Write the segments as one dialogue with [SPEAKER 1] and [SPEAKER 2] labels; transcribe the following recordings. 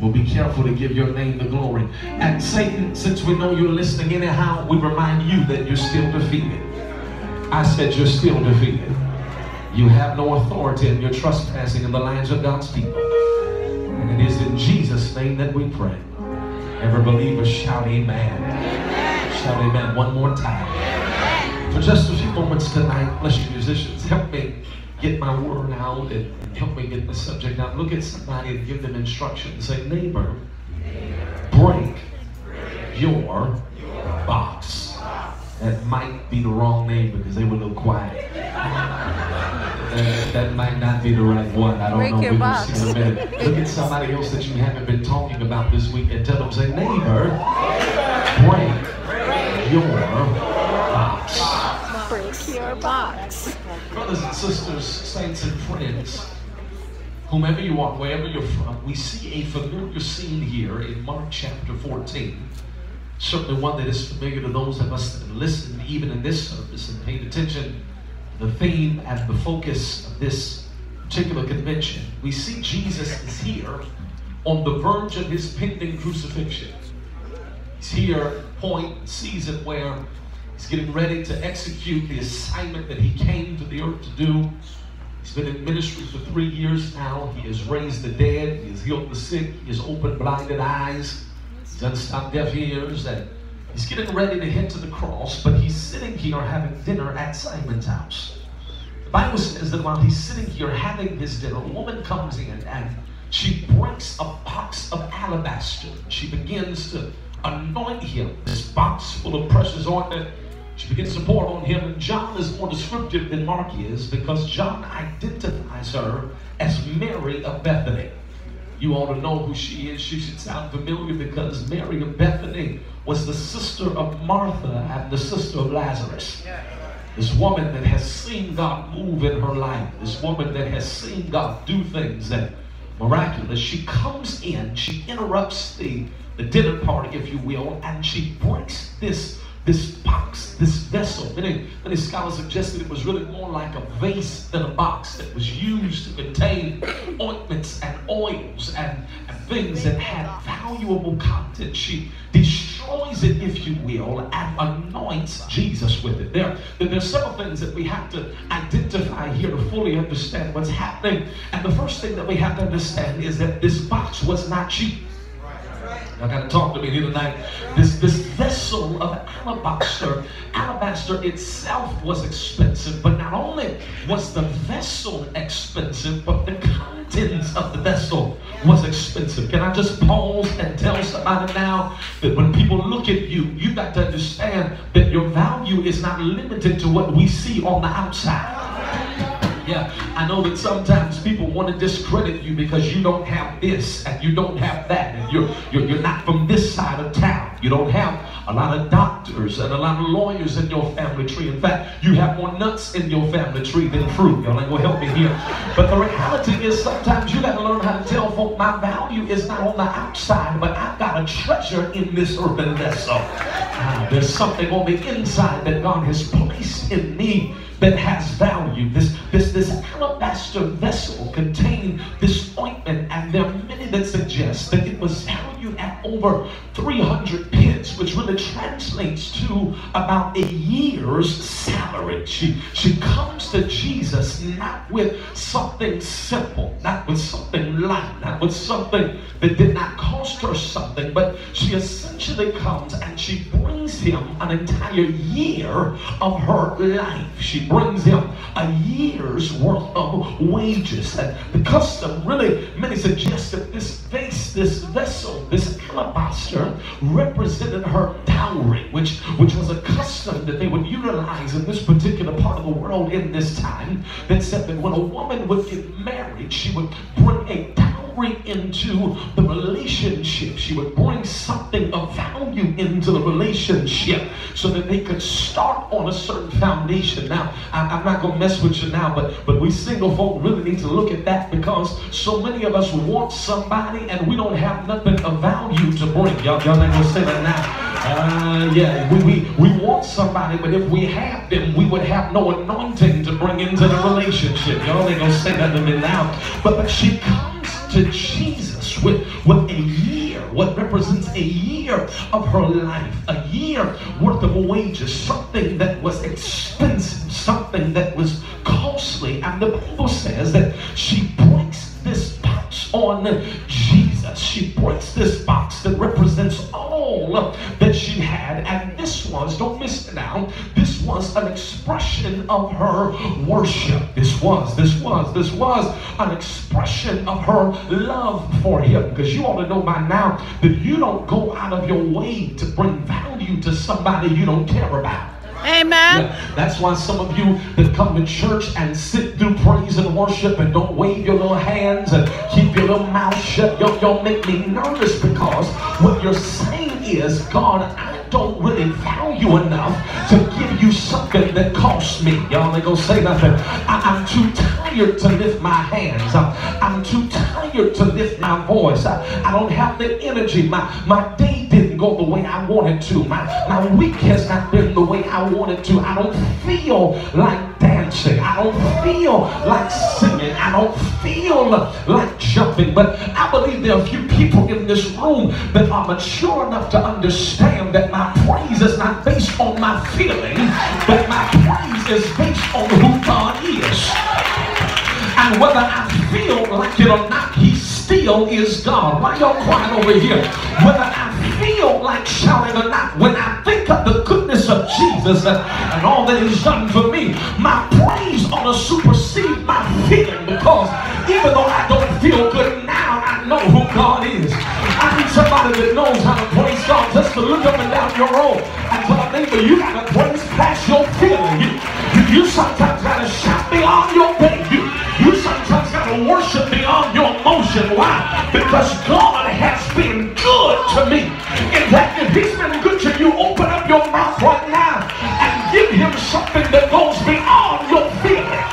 [SPEAKER 1] Well, be careful to give your name the glory. And Satan, since we know you're listening anyhow, we remind you that you're still defeated. I said you're still defeated. You have no authority and you're trespassing in the lands of God's people. And it is in Jesus' name that we pray. Every believer shout amen. Shout amen one more time. For just a few moments tonight, bless you musicians, help me get my word out and help me get the subject out. Look at somebody and give them instruction. Say, neighbor, break your box. That might be the wrong neighbor because they were a little quiet. That might not be the right one. I don't know. We're going to see in a minute. Look at somebody else that you haven't been talking about this week and tell them, say, neighbor, break your box.
[SPEAKER 2] Break your box.
[SPEAKER 1] Brothers and sisters, saints and friends, whomever you are, wherever you're from, we see a familiar scene here in Mark chapter 14. Certainly one that is familiar to those of us that have listened even in this service and paid attention to the theme and the focus of this particular convention. We see Jesus is here on the verge of his pending crucifixion. He's here at a point, season where he's getting ready to execute the assignment that he came to the earth to do. He's been in ministry for 3 years now. He has raised the dead. He has healed the sick. He has opened blinded eyes. He's unstopped deaf ears. And he's getting ready to head to the cross, but he's sitting here having dinner at Simon's house. The Bible says that while he's sitting here having his dinner, a woman comes in and she breaks a box of alabaster. She begins to anoint him, this box full of precious ointment. She begins to pour on him, and John is more descriptive than Mark is because John identifies her as Mary of Bethany. You ought to know who she is. She should sound familiar because Mary of Bethany was the sister of Martha and the sister of Lazarus. This woman that has seen God move in her life, this woman that has seen God do things that miraculous. She comes in, she interrupts the dinner party, if you will, and she breaks this box, this vessel. Many scholars suggested it was really more like a vase than a box that was used to contain ointments and oils and things that had valuable content. She destroys it, if you will, and anoints Jesus with it. There's several things that we have to identify here to fully understand what's happening. And the first thing that we have to understand is that this box was not cheap. I got to talk to me here tonight. This vessel of alabaster itself was expensive, but not only was the vessel expensive, but the contents of the vessel was expensive. Can I just pause and tell somebody now that when people look at you, you got to understand that your value is not limited to what we see on the outside. Yeah, I know that sometimes people want to discredit you because you don't have this and you don't have that, and you're not from this side of town. You don't have a lot of doctors and a lot of lawyers in your family tree. In fact, you have more nuts in your family tree than fruit. Y'all ain't gonna help me here. But the reality is sometimes you got to learn how to tell folk my value is not on the outside, but I've got a treasure in this earthen vessel. There's something on the inside that God has placed in me that has value. This alabaster vessel contained this ointment, and there are many that suggest that it was valued at over 300 pence, which really translates to about a year's salary. She comes to Jesus not with something simple, not with something light, not with something that did not cost her something, but she essentially comes and she brings him an entire year of her life. She brings him a year's worth of wages. And the custom, really, many suggest that this vase, this vessel, this alabaster represented her dowry, which was a custom that they would utilize in this particular part of the world in this time, that said that when a woman would get married, she would bring a dowry into the relationship. She would bring something of value into the relationship so that they could start on a certain foundation. Now, I'm not going to mess with you now, but we single folk really need to look at that, because so many of us want somebody and we don't have nothing of value to bring. Y'all ain't going to say that now. Yeah, we want somebody, but if we have them, we would have no anointing to bring into the relationship. Y'all ain't going to say that to me now. But she comes to Jesus church with a year, what represents a year of her life, a year worth of wages, something that was expensive, something that was costly. And the Bible says that she breaks this box on Jesus. She breaks this box that represents all that she had. And this was, don't miss it now, this was an expression of her worship. This was an expression of her love for him. Because you ought to know by now that you don't go out of your way to bring value to somebody you don't care about.
[SPEAKER 2] Amen.
[SPEAKER 1] Yeah, that's why some of you that come to church and sit through praise and worship and don't wave your little hands and keep your little mouth shut, y'all make me nervous, because what you're saying is, God, I don't really value enough to give you something that costs me. Y'all ain't gonna say nothing. I'm too tired to lift my hands. I'm too tired to lift my voice. I don't have the energy. My day didn't go the way I wanted to. My week has not been the way I wanted to. I don't feel like dancing. I don't feel like singing. I don't feel like jumping. But I believe there are a few people in this room that are mature enough to understand that my praise is not based on my feeling, but my praise is based on who God is. And whether I feel like it or not, he still is God. Why y'all quiet over here? Whether I feel like shouting or not, when I think of the goodness of Jesus and all that he's done for me, my praise ought to supersede my feeling, because even though I don't feel good now, I know who God is. I need somebody that knows how to praise God just to look up and down your road and tell a neighbor, you got to praise past your feeling. You sometimes got to shout beyond your pain. You sometimes got to worship beyond your emotion. Why? Because God has been good to me. In fact, if he's been good to you, open up your mouth right now and give him something that goes beyond your feeling.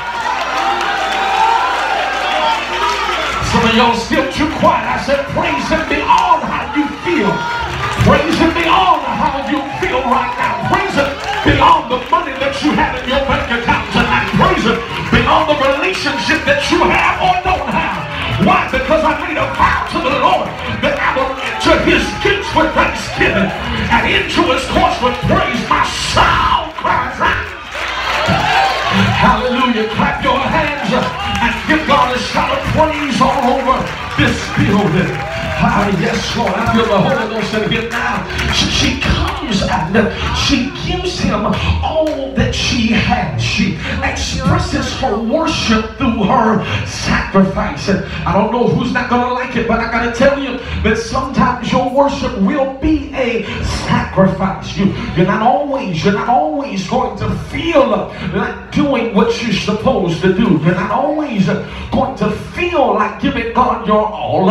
[SPEAKER 1] Some of y'all still too quiet. I said praise him beyond how you feel. Praise him beyond how you feel right now. Praise him beyond the money that you have in your bank account tonight. Praise him beyond the relationship that you have or don't have. Why? Because I made a vow to the Lord that I will enter his gates with thanksgiving and into his courts with praise. My soul cries out. Hallelujah. Clap your hands and give God a shout of praise all over this building. Yes, Lord, I feel the Holy Ghost in here now. She comes and she gives him all that she has. She expresses her worship through her sacrifice. And I don't know who's not going to like it, but I got to tell you that sometimes your worship will be a sacrifice. You're not always going to feel like doing what you're supposed to do. You're not always going to feel like giving God your all,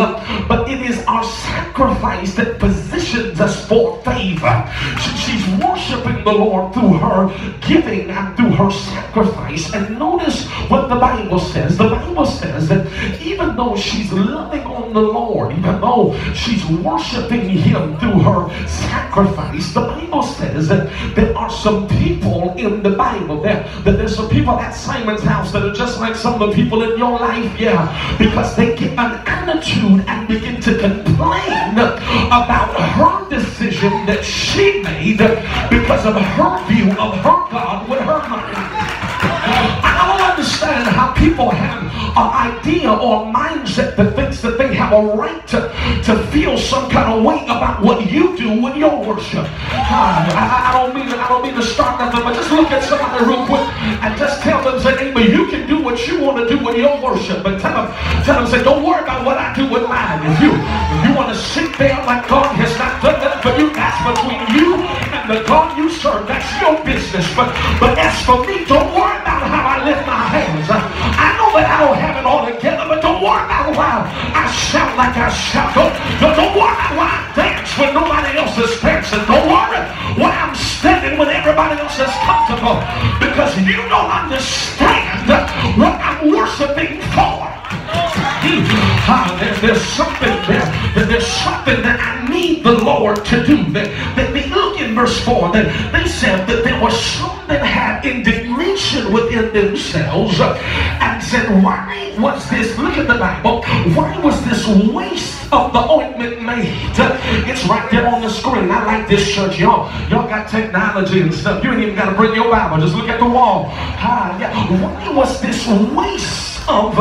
[SPEAKER 1] but it is our sacrifice that positions us for favor. She's worshiping the Lord through her giving and through her sacrifice. And notice what the Bible says. The Bible says that even though she's loving on the Lord, even though she's worshiping him through her sacrifice, the Bible says that there are some people in the Bible that there's some people at Simon's house that are just like some of the people in your life, because they get an attitude and begin to complain about her decision that she made because of her view of her God with her money. I don't understand how people have an idea or mindset that thinks that they have a right to feel some kind of way about what you do with your worship. I don't mean to start nothing, but just look at somebody real quick and just tell them, say, hey, but you can do what you want to do with your worship, but tell them, say, don't worry about what I do with mine. If you want to sit there like God has not done that for you, that's between you and the God you serve. That's your business. But as for me, don't worry about how I lift my hands. I know that I don't have it all together, but don't worry about why I shout like I shout. Don't worry about why I dance when nobody else is dancing. Don't worry why I'm standing when everybody else is comfortable, because you don't understand what I'm worshiping for. There's something there. There's something that I need the Lord to do. That they look in verse 4. That they said that there was some that had indignation within themselves and said, why was this? Look at the Bible. Why was this waste of the ointment made. It's right there on the screen. I like this church, y'all. Y'all got technology and stuff. You ain't even got to bring your Bible. Just look at the wall. Why was this waste of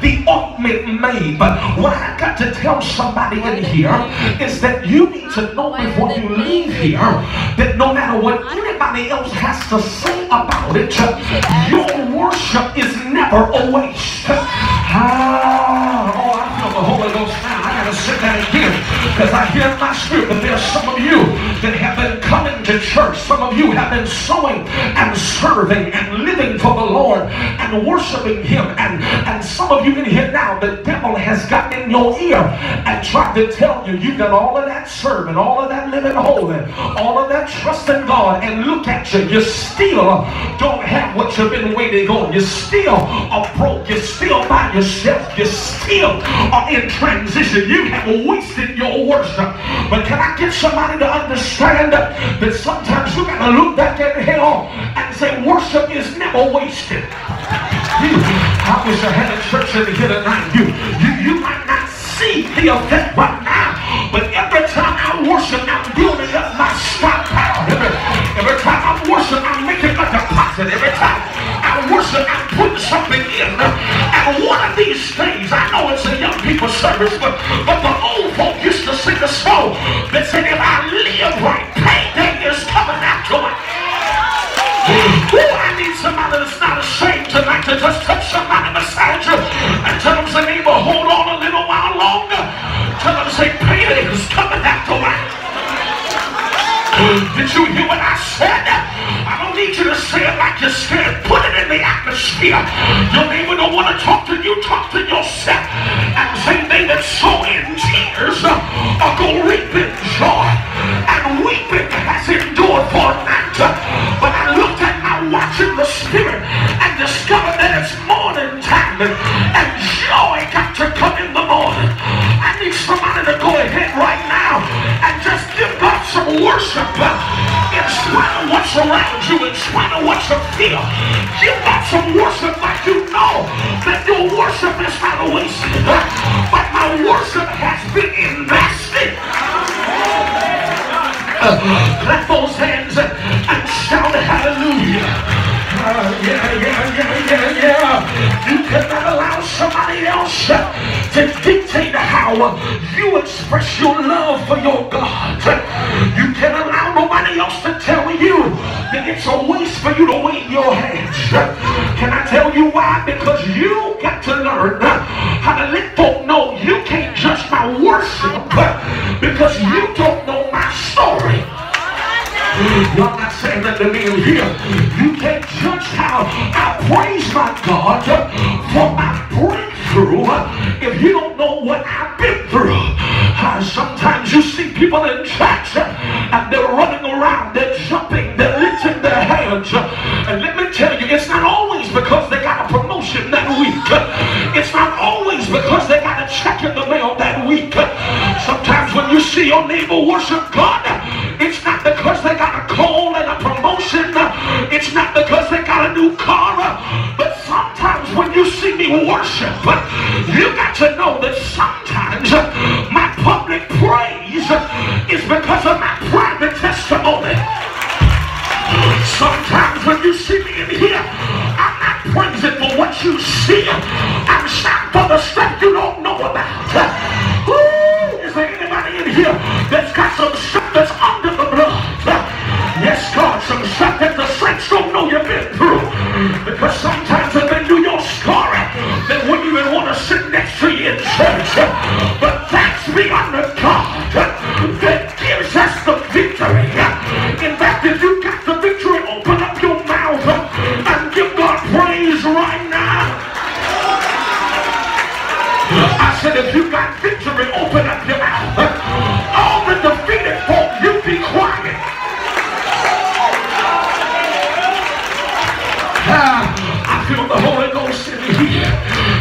[SPEAKER 1] the ointment made? But what I got to tell somebody in here is that you need to know before you leave here that no matter what anybody else has to say about it, your worship is never a waste. I feel the Holy Ghost now. I gotta sit down again because I hear in my spirit that there's some of you that have been coming to church. Some of you have been sowing and serving and living for the Lord and worshiping Him. And some of you in here now, the devil has gotten in your ear and tried to tell you you've done all of that serving, all of that living holy, all of that trusting God, and look at you. You still don't have what you've been waiting on. You still are broke. You're still by yourself. You still are in transition. You have wasted your worship. But can I get somebody to understand that sometimes you got to look back at hell and say worship is never wasted. I wish I had a church in here tonight. You might not see the effect right now, but every time I worship, I'm building up my stockpile. Every time I worship, I'm making a deposit. Every time I worship, I'm putting something in. And one of these days, I know it's a young people's service, but the old folk used to sing a song that said, if I live right, payday is coming after me. I need somebody that's not ashamed tonight to just touch somebody beside you and tell them, say, neighbor, hold on a little while longer. Tell them, say, payday is coming after me. Did you hear what I said? I don't need you to say it like you're scared. Put it in the atmosphere. Your neighbor don't want to talk to you. Talk to yourself and say, they that sow in tears are going to reap in joy. And weeping has endured for a night. But I looked at my watch in the spirit and discovered that it's morning time. And joy got to come in the morning. I need somebody to go ahead right now and just give God some worship. In spite of what's around you, in spite of what you feel, give God some worship like you know that your worship is not a waste. But my worship has been invested. Clap those hands and shout hallelujah. You cannot allow somebody else to dictate how you express your love for your God. You can't allow nobody else to tell you that it's a waste for you to wave your hands. Can I tell you why? Because you got to learn how to let folk know you can't judge my worship because you don't know my story. Y'all not saying that to me in here. You can't judge how I praise my God for my breakthrough if you don't know what I've been through. Sometimes you see people in church and they're running around, they're jumping, they're lifting their hands. And let me tell you, it's not always because they got a promotion that week. It's not always because they got a check in the mail that week. Sometimes when you see your neighbor worship God, it's not because they got a call and a promotion. It's not because they got a new car. But sometimes when you see me worship, you got to know that sometimes my public praise is because of my private testimony. Sometimes when you see me in here, I'm not praising for what you see. I'm shouting for the stuff you don't know about. Is there anybody in here that's got some stuff that's under the blood? Yes, God, some stuff that the saints don't know you've been through. Because sometimes they've been through your story, they wouldn't even want to sit next to you in church. But thanks be unto God that gives us the victory. In fact, if you got the victory, open up your mouth and give God praise right now. I said, if you got victory, open up your mouth. All the defeated folk, you be quiet. I feel the Holy Ghost in here.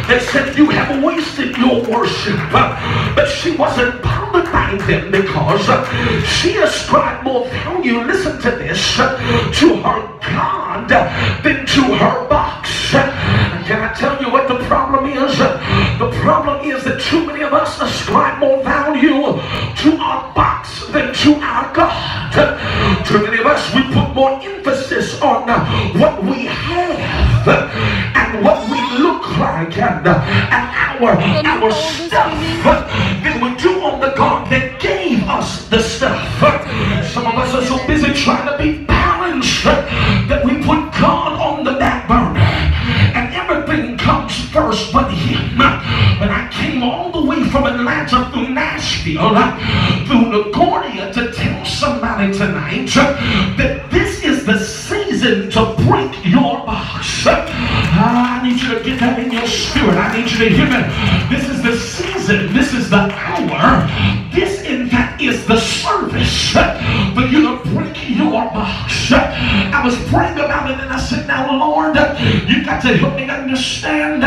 [SPEAKER 1] They said you have wasted your worship, but she wasn't bothered by them because she ascribed more value, listen to this, to her God than to her box. And can I tell you what the problem is? The problem is that too many of us ascribe more value to our God. Too many of us, we put more emphasis on what we have and what we look like and our stuff than we do on the God that gave us the stuff. Some of us are so busy trying to be balanced that we put God on the back burner and everything comes first but Him. But I came all the way from Atlanta through Nashville through LaGuardia to tell somebody tonight that this is the season to break your box. I need you to get that in your spirit. I need you to hear me. This is the season. This is the hour. This, in fact, is the service for you to break your box. I was praying about it and I said, now, Lord, you got to help me understand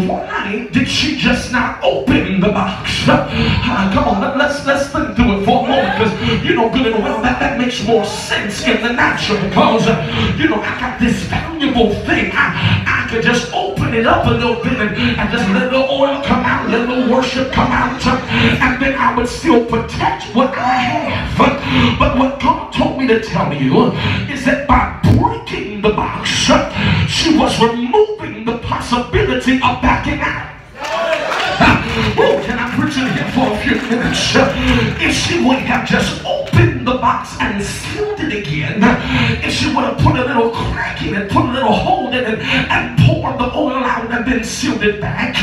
[SPEAKER 1] why did she just not open the box? Come on, let's think through it for a moment, because you know good and well that makes more sense in the natural, because you know I got this valuable thing. I could just open it up a little bit and just let the oil come out, let the worship come out, and then I would still protect what I have. But what God told me to tell you is that by breaking the box, she was removing the possibility of backing out. Oh, can I preach in here for a few minutes? If she would have just opened the box and sealed it again, if she would have put a little crack in it, put a little hole in it, and poured the oil out and then sealed it back,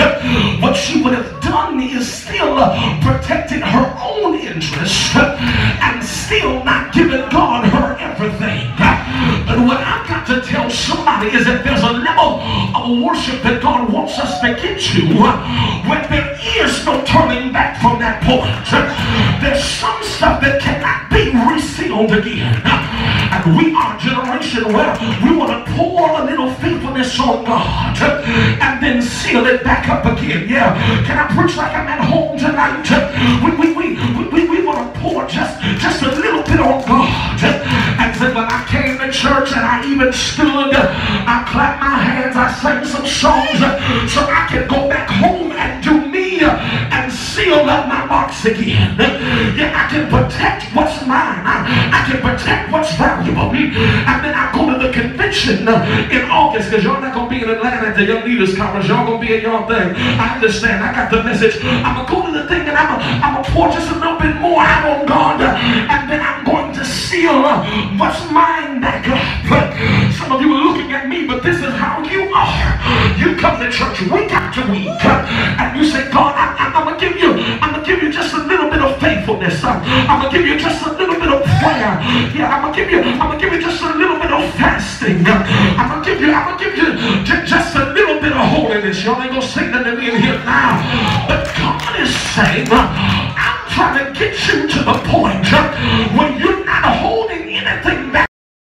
[SPEAKER 1] what she would have done is still protected her own interest and still not given God her everything. But what I've got to tell somebody is that there's a level of worship that God wants us to get to where there is no turning back from that point. There's some stuff that cannot be resealed again. And we are a generation where we want to pour a little faithfulness on God and then seal it back up again. Yeah, can I preach like I'm at home tonight? We want to pour just a little bit on God. And then when I came to church and I even stood, I clapped my hands, I sang some songs so I could go back home and do me and seal up my box again. Yeah, I can protect what's mine. I can protect what's valuable. And then I go to the convention in August, because y'all not going to be in Atlanta at the Young Leaders Conference. Y'all going to be at your thing. I understand. I got the message. I'm going to go to the thing and I'm going to pour just a little bit more out on God. And then I'm going to seal what's mine back up. Some of you are looking at me, but this is how you are. You come to church week after week and you say, God, I'm going to give you just a little bit of faithfulness. I'm going to give you just a little bit of prayer. Yeah, I'm going to give you just a little bit of fasting. I'm going to give you just a little bit of holiness. Y'all ain't going to sing that to me in here now. But God is saying, I'm trying to get you to the point where you